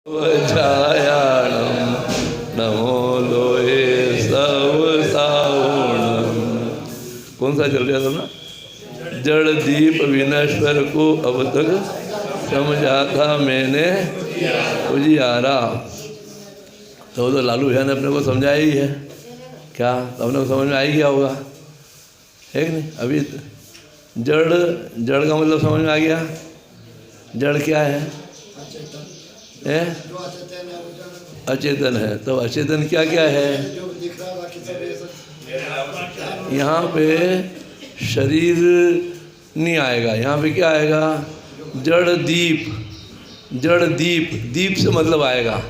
छायाणम नमो लोहे सब सावणम। कौन सा चल रहा था ना? जड़ दीप विनश्वर को अब तक समझा था मैंने उजियारा। तो लालू भैया ने अपने को समझाया ही है क्या? तो अपने को समझ में आ ही गया होगा, है कि नहीं? अभी जड़ का मतलब समझ में आ गया। जड़ क्या है? अचेतन है। तो अचेतन क्या क्या है? यहाँ पे शरीर नहीं आएगा, यहाँ पे क्या आएगा? जड़ दीप। जड़ दीप, दीप से मतलब आएगा।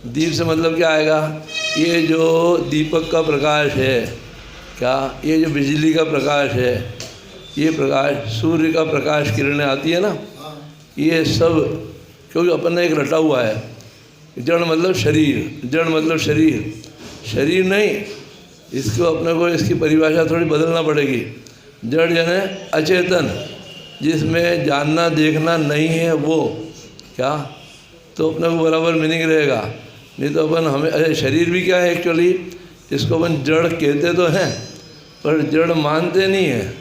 दीप से मतलब क्या आएगा? ये जो दीपक का प्रकाश है क्या, ये जो बिजली का प्रकाश है, ये प्रकाश सूर्य का प्रकाश किरणें आती है ना, ये सब क्योंकि अपन ने एक रटा हुआ है। जड़ मतलब शरीर, जड़ मतलब शरीर, शरीर नहीं, इसको अपने को इसकी परिभाषा थोड़ी बदलना पड़ेगी। जड़ यानी अचेतन, जिसमें जानना देखना नहीं है वो क्या, तो अपने को बराबर मीनिंग रहेगा। नहीं तो अपन हमें अरे शरीर भी क्या है एक्चुअली, इसको अपन जड़ कहते तो हैं पर जड़ मानते नहीं हैं।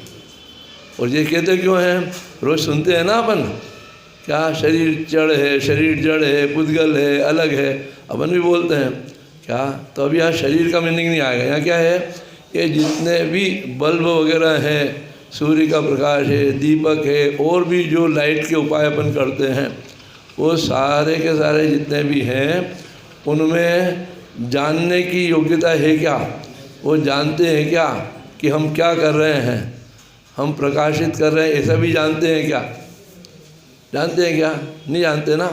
और ये कहते क्यों हैं? रोज़ सुनते हैं ना अपन क्या, शरीर जड़ है, शरीर जड़ है, पुद्गल है, अलग है, अपन भी बोलते हैं क्या। तो अब यहाँ शरीर का मीनिंग नहीं आएगा। यहाँ क्या है? ये जितने भी बल्ब वगैरह हैं, सूर्य का प्रकाश है, दीपक है, और भी जो लाइट के उपाय अपन करते हैं, वो सारे के सारे जितने भी हैं उनमें जानने की योग्यता है क्या? वो जानते हैं क्या कि हम क्या कर रहे हैं, हम प्रकाशित कर रहे हैं, ऐसा भी जानते हैं क्या? जानते हैं क्या? नहीं जानते ना।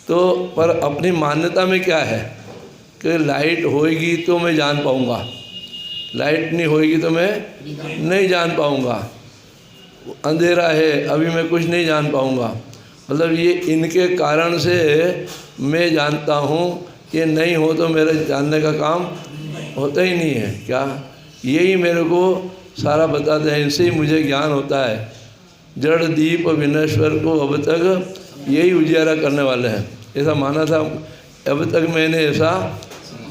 तो पर अपनी मान्यता में क्या है कि लाइट होएगी तो मैं जान पाऊँगा, लाइट नहीं होएगी तो मैं नहीं जान पाऊँगा, अंधेरा है अभी मैं कुछ नहीं जान पाऊँगा। मतलब ये इनके कारण से मैं जानता हूँ, ये नहीं हो तो मेरे जानने का काम होता ही नहीं है क्या। यही मेरे को सारा बताते हैं, इनसे ही मुझे ज्ञान होता है। जड़ दीप विनश्वर को अब तक यही उजियारा करने वाले हैं, ऐसा माना था। अब तक मैंने ऐसा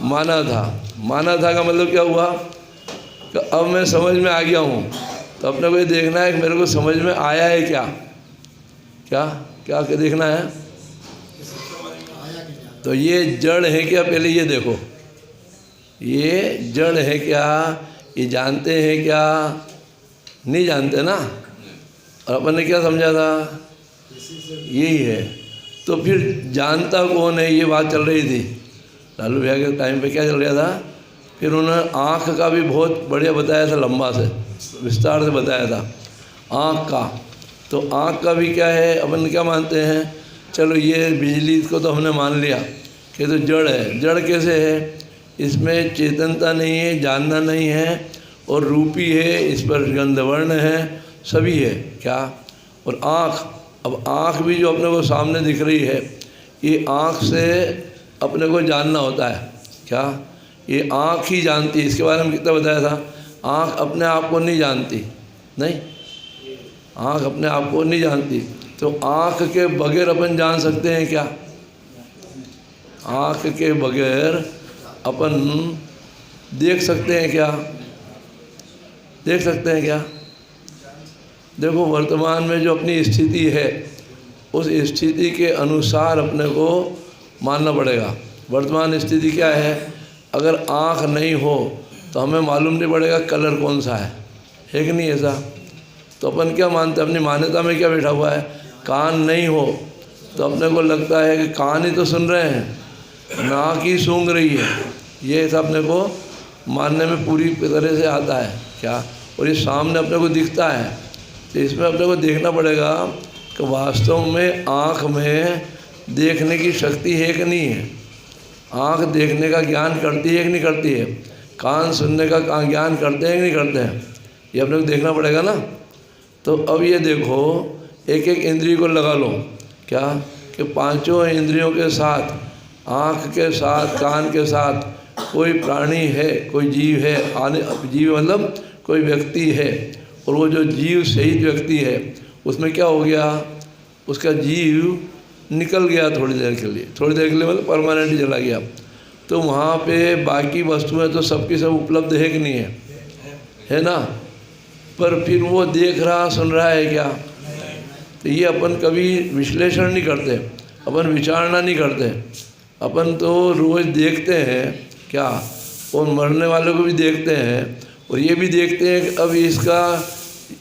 माना था। माना था का मतलब क्या हुआ कि अब मैं समझ में आ गया हूँ। तो अपने को ये देखना है कि मेरे को समझ में आया है क्या, क्या क्या क्या देखना है। तो ये जड़ है क्या, पहले ये देखो, ये जड़ है क्या, ये जानते हैं क्या? नहीं जानते ना। और अपन ने क्या समझा था? यही है। तो फिर जानता कौन है, ये बात चल रही थी लालू भैया के टाइम पे। क्या चल रहा था? फिर उन्होंने आँख का भी बहुत बढ़िया बताया था, लंबा से विस्तार से बताया था आँख का। तो आँख का भी क्या है, अपन क्या मानते हैं? चलो ये बिजली को तो हमने मान लिया कि तो जड़ है। जड़ कैसे है? इसमें चेतनता नहीं है, जानना नहीं है, और रूपी है, इस पर गंधवर्ण है, सभी है क्या। और आँख, अब आँख भी जो अपने को सामने दिख रही है, ये आँख से अपने को जानना होता है क्या। ये आँख ही जानती है। इसके बारे में कितना बताया था? आँख अपने आप को नहीं जानती, नहीं, आँख अपने आप को नहीं जानती। तो आँख के बगैर अपन जान सकते हैं क्या? आँख के बगैर अपन देख सकते हैं क्या? देख सकते हैं क्या? देखो वर्तमान में जो अपनी स्थिति है, उस स्थिति के अनुसार अपने को मानना पड़ेगा। वर्तमान स्थिति क्या है? अगर आँख नहीं हो तो हमें मालूम नहीं पड़ेगा कलर कौन सा है कि नहीं ऐसा। तो अपन क्या मानते हैं? अपनी मान्यता में क्या बैठा हुआ है? कान नहीं हो तो अपने को लगता है कि कान ही तो सुन रहे हैं, नाक ही सूंघ रही है। ये ऐसा अपने को मानने में पूरी तरह से आता है क्या। और ये सामने अपने को दिखता है, तो इसमें अपने को देखना पड़ेगा कि वास्तव में आँख में देखने की शक्ति है कि नहीं है। आँख देखने का ज्ञान करती है कि नहीं करती है। कान सुनने का ज्ञान करते हैं कि नहीं करते हैं, ये अपने को देखना पड़ेगा ना। तो अब ये देखो, एक एक इंद्रिय को लगा लो क्या, कि पांचों इंद्रियों के साथ, आँख के साथ, कान के साथ कोई प्राणी है, कोई जीव है। आने जीव मतलब कोई व्यक्ति है, और वो जो जीव सहित व्यक्ति है उसमें क्या हो गया, उसका जीव निकल गया थोड़ी देर के लिए, थोड़ी देर के लिए मतलब परमानेंटली चला गया, तो वहाँ पे बाकी वस्तुएं तो सबकी सब उपलब्ध है कि नहीं है ना? पर फिर वो देख रहा सुन रहा है क्या? तो ये अपन कभी विश्लेषण नहीं करते, अपन विचारना नहीं करते, अपन तो रोज़ देखते हैं क्या, और मरने वालों को भी देखते हैं, और ये भी देखते हैं कि अब इसका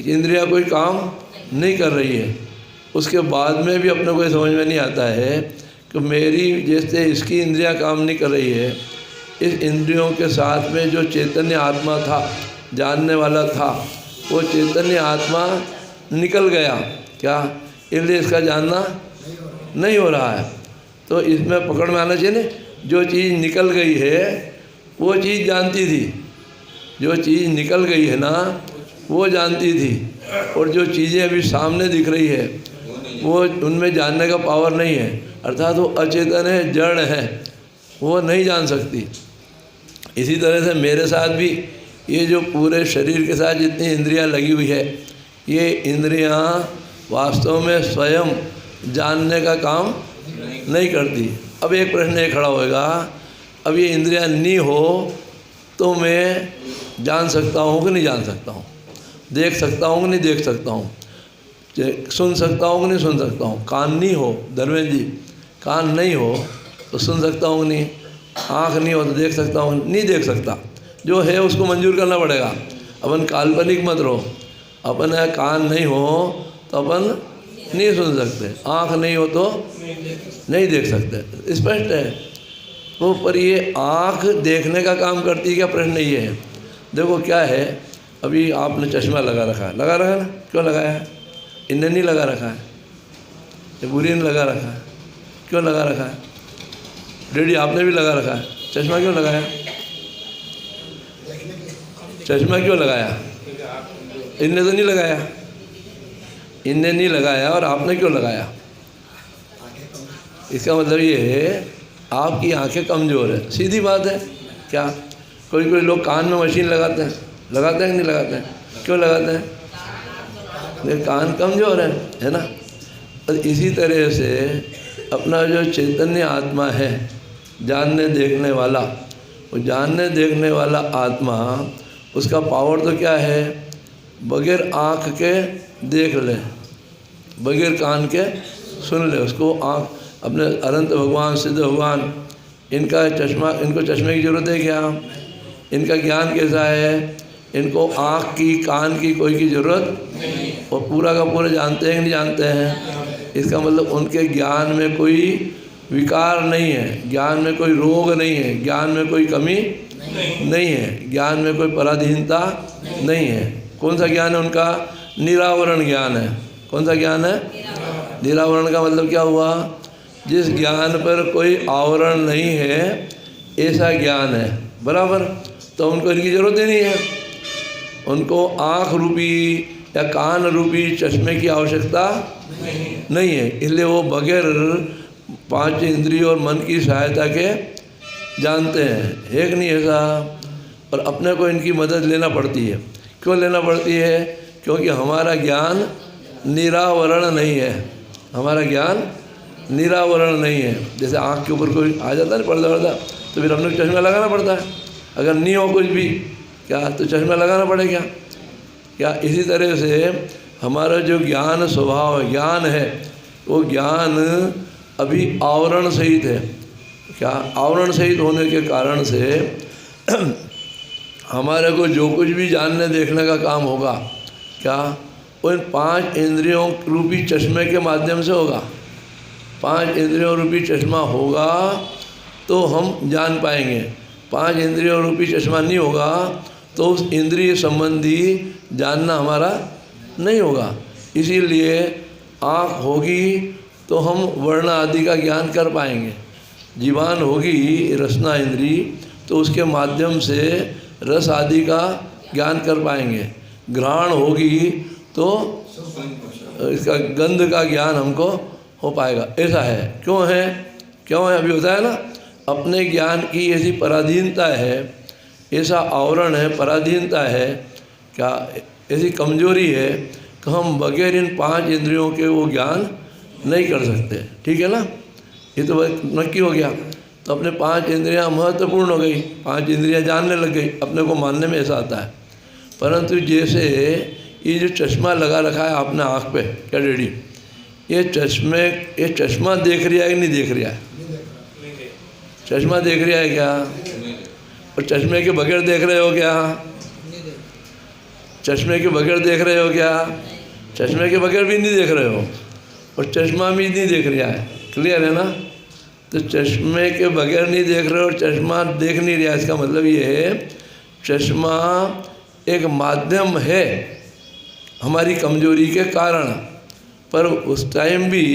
इंद्रिया कोई काम नहीं कर रही है। उसके बाद में भी अपने को समझ में नहीं आता है कि मेरी जैसे इसकी इंद्रियां काम नहीं कर रही है, इस इंद्रियों के साथ में जो चैतन्य आत्मा था, जानने वाला था, वो चैतन्य आत्मा निकल गया क्या, इसलिए इसका जानना नहीं हो रहा है। तो इसमें पकड़ में आना चाहिए ना, जो चीज़ निकल गई है वो चीज़ जानती थी, जो चीज़ निकल गई है ना वो जानती थी, और जो चीज़ें अभी सामने दिख रही है वो उनमें जानने का पावर नहीं है, अर्थात वो अचेतन है, जड़ है, वो नहीं जान सकती। इसी तरह से मेरे साथ भी ये जो पूरे शरीर के साथ जितनी इंद्रियां लगी हुई है, ये इंद्रियां वास्तव में स्वयं जानने का काम नहीं करती। अब एक प्रश्न ये खड़ा होएगा, अब ये इंद्रियां नहीं हो तो मैं जान सकता हूँ कि नहीं जान सकता हूँ, देख सकता हूँ कि नहीं देख सकता हूँ, सुन सकता हूँ कि नहीं सुन सकता हूँ? कान नहीं हो धर्मेंद्र जी, कान नहीं हो तो सुन सकता हूँ नहीं, आँख नहीं हो तो देख सकता हूँ नहीं देख सकता, जो है उसको मंजूर करना पड़ेगा। अपन काल्पनिक मत रहो, अपन कान नहीं हो तो अपन नहीं सुन सकते, आँख नहीं हो तो नहीं देख सकते, स्पष्ट है। तो पर ये आँख देखने का काम करती है क्या, प्रश्न ये है। देखो क्या है, अभी आपने चश्मा लगा रखा है, लगा रखा है ना, क्यों लगाया है? इन्हें नहीं लगा रखा है, ये बुरी ने लगा रखा है, क्यों लगा रखा है? डैडी आपने भी लगा रखा है, चश्मा क्यों लगाया? चश्मा क्यों लगाया? इनने तो नहीं लगाया, इनने नहीं लगाया और आपने क्यों लगाया? इसका मतलब ये है आपकी आंखें कमज़ोर है, सीधी बात है। क्या कोई लोग कान में मशीन लगाते हैं कि नहीं लगाते हैं? क्यों लगाते हैं? कान कमज़ोर है ना। और इसी तरह से अपना जो चैतन्य आत्मा है, जानने देखने वाला, वो जानने देखने वाला आत्मा, उसका पावर तो क्या है, बगैर आँख के देख ले, बगैर कान के सुन ले। उसको आँख अपने अनंत भगवान, सिद्ध भगवान, इनका चश्मा, इनको चश्मे की ज़रूरत है क्या? इनका ज्ञान कैसा है? इनको आँख की, कान की, कोई की ज़रूरत नहीं, और पूरा का पूरा जानते हैं कि नहीं जानते हैं? इसका मतलब उनके ज्ञान में कोई विकार नहीं है, ज्ञान में कोई रोग नहीं है, ज्ञान में कोई कमी नहीं है, ज्ञान में कोई पराधीनता नहीं है। कौन सा ज्ञान है उनका? निरावरण ज्ञान है। कौन सा ज्ञान है? निरावरण का मतलब क्या हुआ? जिस ज्ञान पर कोई आवरण नहीं है ऐसा ज्ञान है, बराबर। तो उनको इनकी ज़रूरत ही नहीं है, उनको आँख रूपी या कान रूपी चश्मे की आवश्यकता नहीं है। इसलिए वो बगैर पांच इंद्रिय और मन की सहायता के जानते हैं, एक नहीं ऐसा। और अपने को इनकी मदद लेना पड़ती है। क्यों लेना पड़ती है? क्योंकि हमारा ज्ञान निरावरण नहीं है, हमारा ज्ञान निरावरण नहीं है। जैसे आँख के ऊपर कोई आ जाता है पर्दा वर्दा, तो फिर अपने को चश्मा लगाना पड़ता है। अगर नहीं हो कुछ भी क्या तो चश्मा लगाना पड़ेगा क्या? इसी तरह से हमारा जो ज्ञान स्वभाव है, ज्ञान है, वो ज्ञान अभी आवरण सहित है। क्या? आवरण सहित होने के कारण से हमारे को जो कुछ भी जानने देखने का काम होगा, क्या वो इन पांच इंद्रियों रूपी चश्मे के माध्यम से होगा। पांच इंद्रियों रूपी चश्मा होगा तो हम जान पाएंगे। पांच इंद्रियों रूपी चश्मा नहीं होगा तो उस इंद्रिय संबंधी जानना हमारा नहीं होगा। इसीलिए आँख होगी तो हम वर्ण आदि का ज्ञान कर पाएंगे। जीवान होगी रसना इंद्री तो उसके माध्यम से रस आदि का ज्ञान कर पाएंगे। घ्राण होगी तो इसका गंध का ज्ञान हमको हो पाएगा। ऐसा है। क्यों है? क्यों है? अभी होता है ना, अपने ज्ञान की ऐसी पराधीनता है, ऐसा आवरण है, पराधीनता है, क्या ऐसी कमजोरी है कि हम बगैर इन पांच इंद्रियों के वो ज्ञान नहीं कर सकते। ठीक है ना, ये तो नक्की हो गया। तो अपने 5 इंद्रियां महत्वपूर्ण हो गई, 5 इंद्रियां जानने लग गई, अपने को मानने में ऐसा आता है। परंतु जैसे ये जो चश्मा लगा रखा है आपने आँख पे, क्या डैडी, ये चश्मा देख रहा है कि नहीं देख रहा है? चश्मा देख रहा है क्या? और चश्मे के बगैर देख रहे हो क्या? चश्मे के बगैर देख रहे हो क्या? चश्मे के बगैर भी नहीं देख रहे हो, और चश्मा भी नहीं देख रहा है। क्लियर है ना? तो चश्मे के बगैर नहीं देख रहे हो और चश्मा देख नहीं रहा, इसका मतलब ये है चश्मा एक माध्यम है हमारी कमजोरी के कारण, पर उस टाइम भी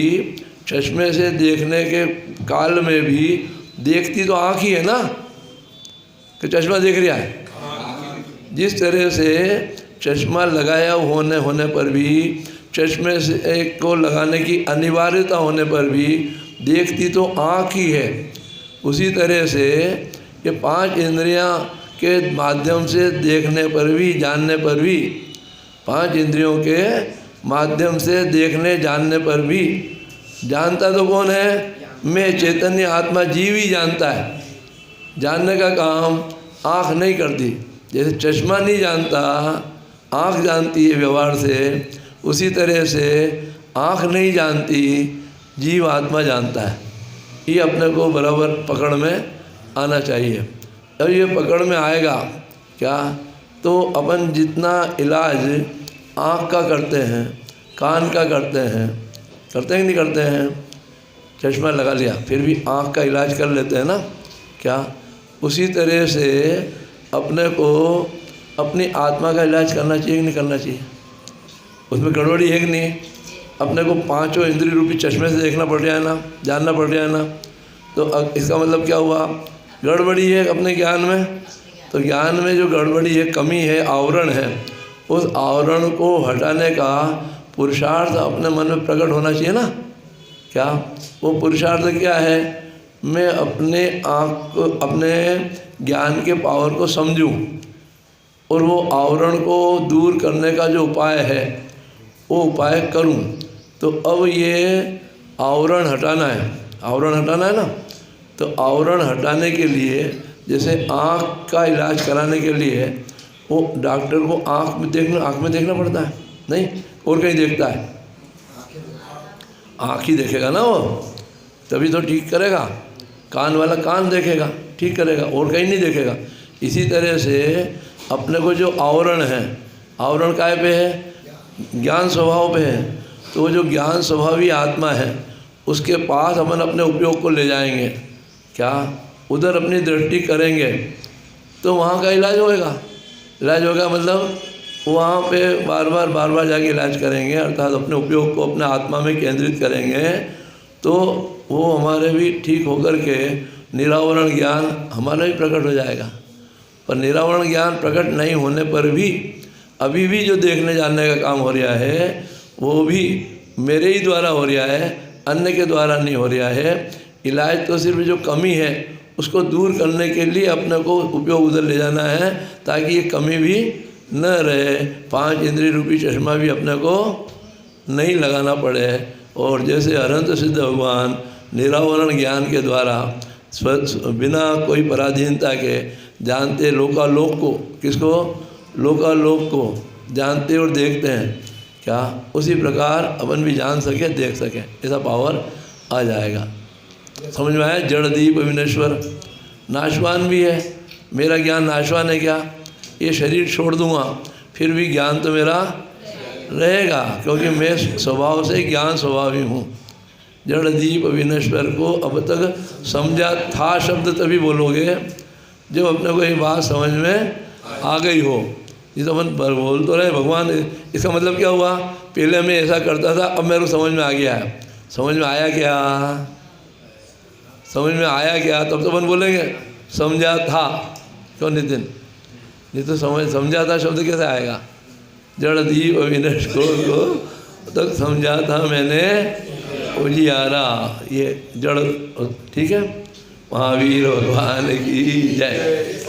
चश्मे से देखने के काल में भी देखती तो आँख ही है ना, कि चश्मा देख रहा है। जिस तरह से चश्मा लगाया होने पर भी, चश्मे से को लगाने की अनिवार्यता होने पर भी देखती तो आँख ही है, उसी तरह से ये 5 इंद्रियां के माध्यम से देखने पर भी, जानने पर भी, 5 इंद्रियों के माध्यम से देखने जानने पर भी, जानता तो कौन है? मैं चैतन्य आत्मा, जीव ही जानता है। जानने का काम आँख नहीं करती। जैसे चश्मा नहीं जानता, आँख जानती है व्यवहार से, उसी तरह से आँख नहीं जानती, जीव आत्मा जानता है। ये अपने को बराबर पकड़ में आना चाहिए। अब ये पकड़ में आएगा क्या, तो अपन जितना इलाज आँख का करते हैं, कान का करते हैं कि नहीं करते हैं? चश्मा लगा लिया फिर भी आँख का इलाज कर लेते हैं ना, क्या? उसी तरह से अपने को अपनी आत्मा का इलाज करना चाहिए कि नहीं करना चाहिए? उसमें गड़बड़ी है कि नहीं? अपने को 5 इंद्रिय रूपी चश्मे से देखना पड़ रहा है ना, जानना पड़ रहा है ना, तो इसका मतलब क्या हुआ? गड़बड़ी है अपने ज्ञान में। तो ज्ञान में जो गड़बड़ी है, कमी है, आवरण है, उस आवरण को हटाने का पुरुषार्थ अपने मन में प्रकट होना चाहिए ना, क्या? वो पुरुषार्थ क्या है? मैं अपने ज्ञान के पावर को समझूं और वो आवरण को दूर करने का जो उपाय है वो उपाय करूं। तो अब ये आवरण हटाना है, आवरण हटाना है ना, तो आवरण हटाने के लिए जैसे आँख का इलाज कराने के लिए वो डॉक्टर को आँख में देखना पड़ता है, नहीं और कहीं देखता है? आँख ही देखेगा ना वो, तभी तो ठीक करेगा। कान वाला कान देखेगा, ठीक करेगा, और कहीं नहीं देखेगा। इसी तरह से अपने को जो आवरण है, आवरण काय पे है? ज्ञान स्वभाव पे है। तो वो जो ज्ञान स्वभावी आत्मा है उसके पास अपन अपने उपयोग को ले जाएंगे, क्या? उधर अपनी दृष्टि करेंगे तो वहाँ का इलाज होएगा। इलाज होगा मतलब वहाँ पे बार बार जाके इलाज करेंगे, अर्थात अपने उपयोग को अपने आत्मा में केंद्रित करेंगे, तो वो हमारे भी ठीक होकर के निरावरण ज्ञान हमारा भी प्रकट हो जाएगा। पर निरावरण ज्ञान प्रकट नहीं होने पर भी अभी भी जो देखने जानने का काम हो रहा है वो भी मेरे ही द्वारा हो रहा है, अन्य के द्वारा नहीं हो रहा है। इलाज तो सिर्फ जो कमी है उसको दूर करने के लिए अपने को उपयोग उधर ले जाना है, ताकि ये कमी भी न रहे, 5 इंद्रिय रूपी चश्मा भी अपने को नहीं लगाना पड़े। और जैसे अनंत सिद्ध भगवान निरावरण ज्ञान के द्वारा बिना कोई पराधीनता के जानते लोकालोक को, किसको? लोकालोक को जानते और देखते हैं, क्या? उसी प्रकार अपन भी जान सके, देख सके, ऐसा पावर आ जाएगा। समझ में आया? जड़दीप विनश्वर, नाशवान भी है। मेरा ज्ञान नाशवान है क्या? ये शरीर छोड़ दूँगा फिर भी ज्ञान तो मेरा रहेगा, क्योंकि मैं स्वभाव से ज्ञान स्वभावी हूँ। जड़दीप विनश्वर को अब तक समझा था शब्द तभी बोलोगे जब अपने को ये बात समझ में आ गई हो। ये तो अपन बोल तो रहे भगवान, इसका मतलब क्या हुआ? पहले मैं ऐसा करता था, अब मेरे को समझ में आ गया है। समझ में आया क्या? समझ में आया क्या? तब तो अपन बोलेंगे समझा था। क्यों नितिन? नहीं तो समझा था शब्द कैसे आएगा? जड़दीप विनश्वर को तक समझा था मैंने उजियारा, ये जड़। ठीक है, महावीर भगवान की जय।